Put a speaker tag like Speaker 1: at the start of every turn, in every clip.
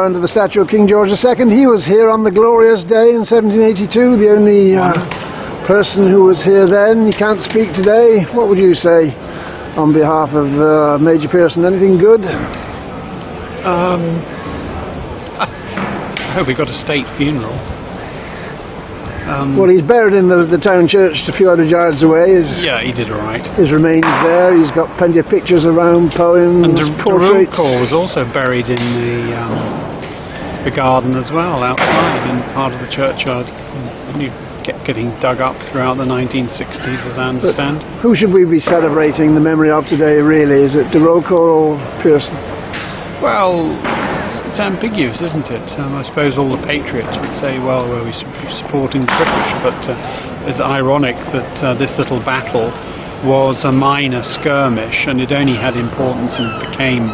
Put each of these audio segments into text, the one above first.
Speaker 1: round to the statue of King George II. He was here on the glorious day in 1782, the only person who was here then. He can't speak today. What would you say on behalf of Major Peirson? Anything good?
Speaker 2: I hope he got a state funeral.
Speaker 1: Well, he's buried in the town church a few hundred yards away.
Speaker 2: Yeah, he did all right.
Speaker 1: His remains there. He's got plenty of pictures around, poems,
Speaker 2: and
Speaker 1: portraits.
Speaker 2: Derulcourt was also buried in the garden as well, outside in part of the churchyard. You kept getting dug up throughout the 1960s, as I understand.
Speaker 1: But who should we be celebrating the memory of today, really? Is it Derulcourt or Peirson?
Speaker 2: Well, it's ambiguous, isn't it? I suppose all the patriots would say, well, we're supporting the British, but it's ironic that this little battle was a minor skirmish, and it only had importance and became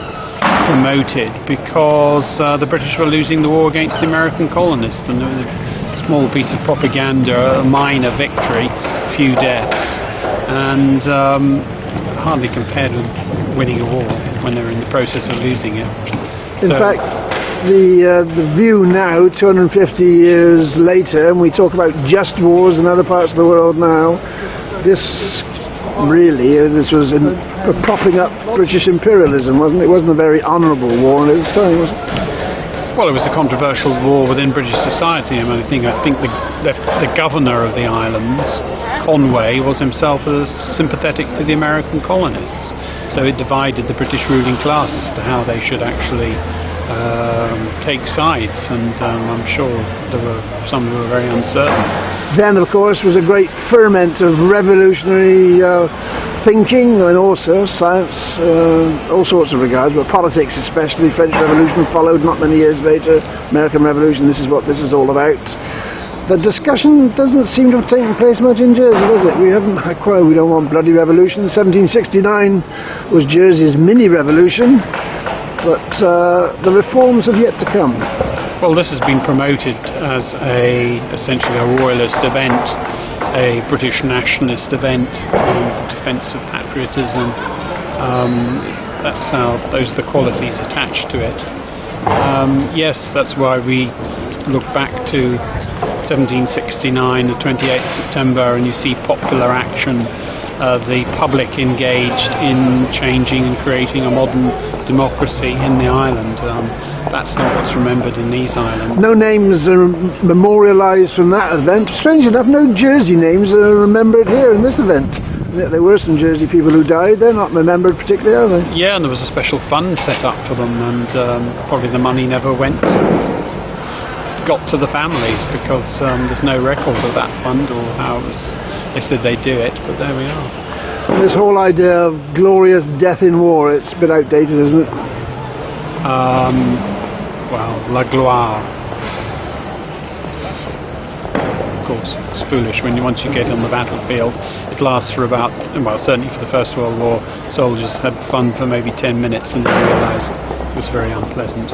Speaker 2: promoted because the British were losing the war against the American colonists, and there was a small piece of propaganda, a minor victory, few deaths, and hardly compared with winning a war when they're in the process of losing it.
Speaker 1: In fact, the view now, 250 years later, and we talk about just wars in other parts of the world now, this was propping up British imperialism, wasn't it? It wasn't a very honourable war at its time, was it?
Speaker 2: Well, it was a controversial war within British society. I mean, I think the governor of the islands, Conway, was himself sympathetic to the American colonists. So it divided the British ruling class as to how they should actually take sides, and I'm sure there were some who were very uncertain.
Speaker 1: Then, of course, was a great ferment of revolutionary thinking, and also science, all sorts of regards, but politics especially. French Revolution followed not many years later, American Revolution. This is what this is all about. The discussion doesn't seem to have taken place much in Jersey, does it? We don't want bloody revolution. 1769 was Jersey's mini revolution, but the reforms have yet to come.
Speaker 2: Well, this has been promoted as essentially a royalist event, a British nationalist event, the defence of patriotism. Those are the qualities attached to it. Yes, that's why we look back to 1769, the 28th of September, and you see popular action, the public engaged in changing and creating a modern democracy in the island. That's not what's remembered in these islands. No names
Speaker 1: are memorialised from that event. Strange enough, no Jersey names are remembered here in this event. There were some Jersey people who died. They're not remembered particularly, are they?
Speaker 2: Yeah, and there was a special fund set up for them, and probably the money never got to the families because there's no record of that fund or how it was. They said they'd do it, but there we are.
Speaker 1: This whole idea of glorious death in war, it's a bit outdated, isn't it?
Speaker 2: Well, la gloire. Of course, it's foolish once you get on the battlefield. It lasts for about, well, certainly for the First World War, soldiers had fun for maybe 10 minutes and then realised it was very unpleasant.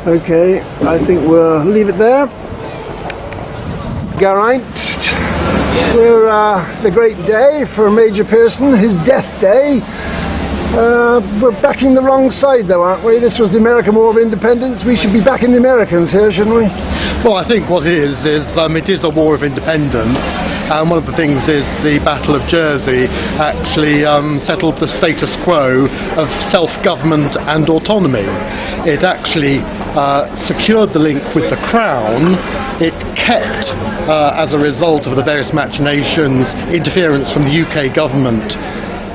Speaker 1: Okay, I think we'll leave it there. Geraint, we're the great day for Major Peirson, his death day. We're backing the wrong side though, aren't we? This was the American War of Independence. We should be backing the Americans here, shouldn't we?
Speaker 3: Well, I think what it is it is a war of independence, and one of the things is the Battle of Jersey actually settled the status quo of self-government and autonomy. It actually secured the link with the Crown. It kept, as a result of the various machinations, interference from the UK government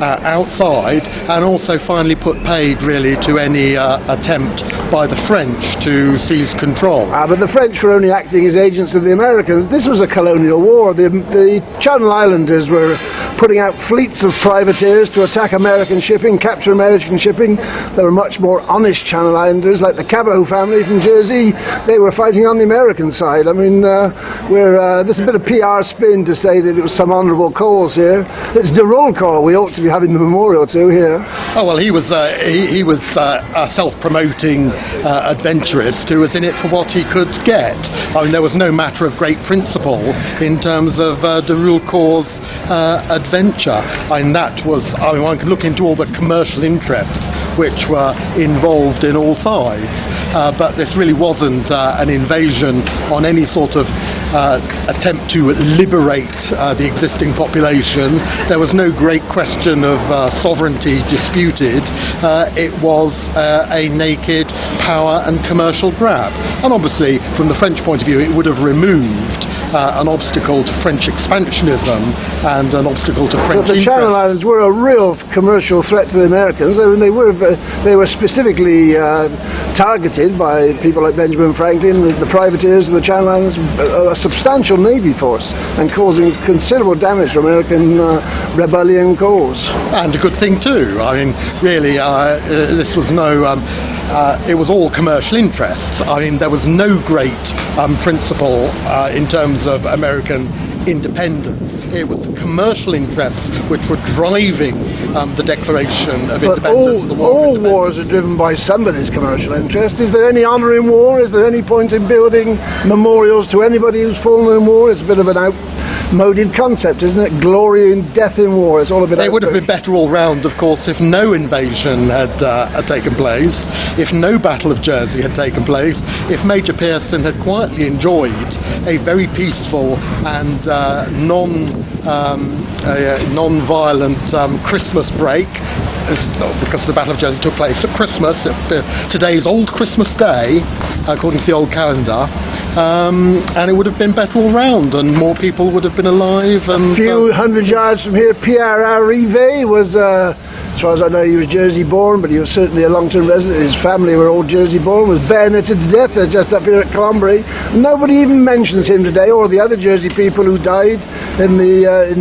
Speaker 3: outside, and also finally put paid really to any attempt by the French to seize control.
Speaker 1: But the French were only acting as agents of the Americans. This was a colonial war. The Channel Islanders were putting out fleets of privateers to attack American shipping, capture American shipping. There were much more honest Channel Islanders, like the Cabot family from Jersey. They were fighting on the American side. I mean, there's a bit of PR spin to say that it was some honourable cause here. It's Derulcourt we ought to be having the memorial to here.
Speaker 3: Oh well, he was a self-promoting adventurist who was in it for what he could get. I mean, there was no matter of great principle in terms of Derulcourt's adventure. I mean, one could look into all the commercial interests which were involved in all sides. But this really wasn't an invasion on any sort of attempt to liberate the existing population. There was no great question of sovereignty disputed. It was a naked power and commercial grab. And obviously, from the French point of view, it would have removed an obstacle to French expansionism and an obstacle to French
Speaker 1: But the Channel Islands were a real commercial threat to the Americans. I mean, they were specifically targeted by people like Benjamin Franklin, the privateers of the Channel Islands, a substantial navy force, and causing considerable damage to American rebellion cause.
Speaker 3: And a good thing too. I mean, really, this was it was all commercial interests. I mean, there was no great principle in terms of American independence. It was the commercial interests which were driving the Declaration of Independence.
Speaker 1: All wars are driven by somebody's commercial interest. Is there any honour in war? Is there any point in building memorials to anybody who's fallen in war? It's a bit of an outmoded concept, isn't it? Glory in death in war. It's all a bit.
Speaker 3: It would have been better all round, of course, if no invasion had taken place, if no Battle of Jersey had taken place, if Major Peirson had quietly enjoyed a very peaceful and non-violent Christmas break, because the Battle of Jersey took place at Christmas, today's Old Christmas Day, according to the old calendar, and it would have been better all round, and more people would have been alive. And
Speaker 1: a few hundred yards from here, Pierre Arrivé was, as far as I know, he was Jersey born, but he was certainly a long-term resident. His family were all Jersey born, was bayoneted to death. They're just up here at Clonbury. Nobody even mentions him today, or the other Jersey people who died in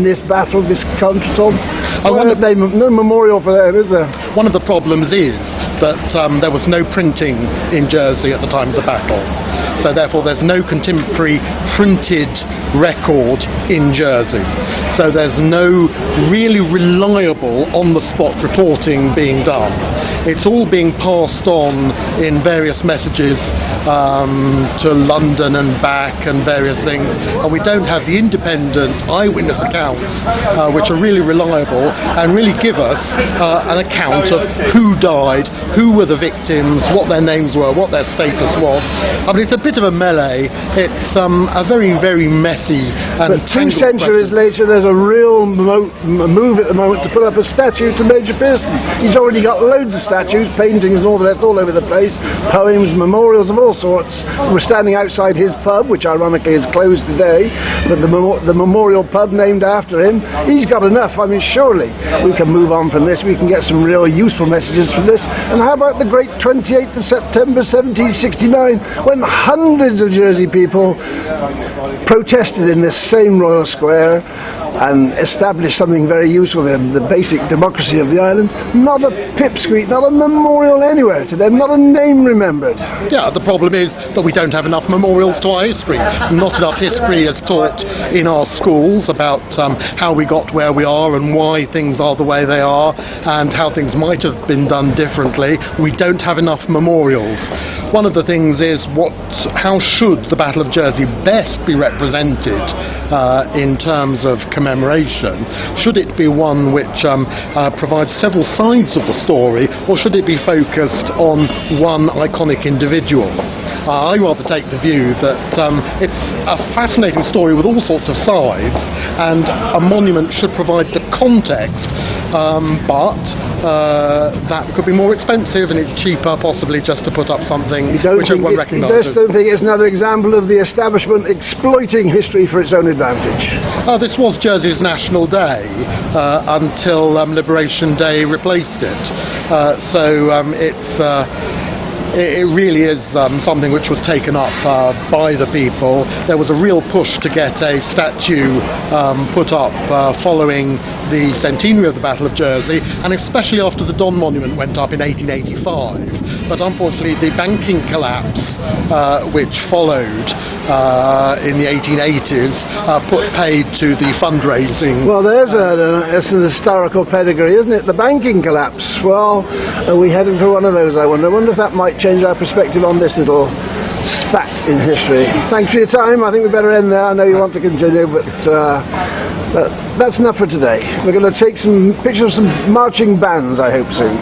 Speaker 1: this battle, this contretemps. No memorial for them, is there?
Speaker 3: One of the problems is that there was no printing in Jersey at the time of the battle. So therefore there's no contemporary printed record in Jersey. So there's no really reliable on-the-spot reporting being done. It's all being passed on in various messages to London and back and various things, and we don't have the independent eyewitness accounts which are really reliable and really give us an account of who died, who were the victims, what their names were, what their status was. I mean, it's a bit of a melee. It's a very, very messy and
Speaker 1: but 2 centuries later, there's a real move at the moment to put up a statue to Major Peirson. He's already got loads of statues, paintings and all the rest all over the place, poems, memorials of all sorts. We're standing outside his pub, which ironically is closed today, but the memorial pub named after him. He's got enough. I mean, surely we can move on from this. We can get some real useful messages from this. And how about the great 28th of September 1769, when hundreds of Jersey people protested in this same Royal Square and established something very useful, the basic democracy of the island. Not a pipsqueak, not a memorial anywhere to them, not a name remembered.
Speaker 3: Yeah, the problem is that we don't have enough memorials to our history. Not enough history is taught in our schools about how we got where we are and why things are the way they are and how things might have been done differently. We don't have enough memorials. One of the things is how should the Battle of Jersey best be represented in terms of commemoration? Should it be one which provides several sides of the story, or should it be focused on one iconic individual? I rather take the view that it's a fascinating story with all sorts of sides, and a monument should provide the context, but that could be more expensive and it's cheaper possibly just to put up something which everyone recognises.
Speaker 1: You just don't think it's another example of the establishment exploiting history for its own advantage?
Speaker 3: This was Jersey's national day until Liberation Day replaced it. It really is something which was taken up by the people. There was a real push to get a statue put up following the centenary of the Battle of Jersey, and especially after the Don Monument went up in 1885. But unfortunately the banking collapse which followed in the 1880s put paid to the fundraising.
Speaker 1: Well, there's an historical pedigree, isn't it? The banking collapse. Well, are we heading for one of those, I wonder? I wonder if that might change our perspective on this little spat in history. Thanks for your time. I think we better end there. I know you want to continue, but that's enough for today. We're going to take some pictures of some marching bands, I hope, soon.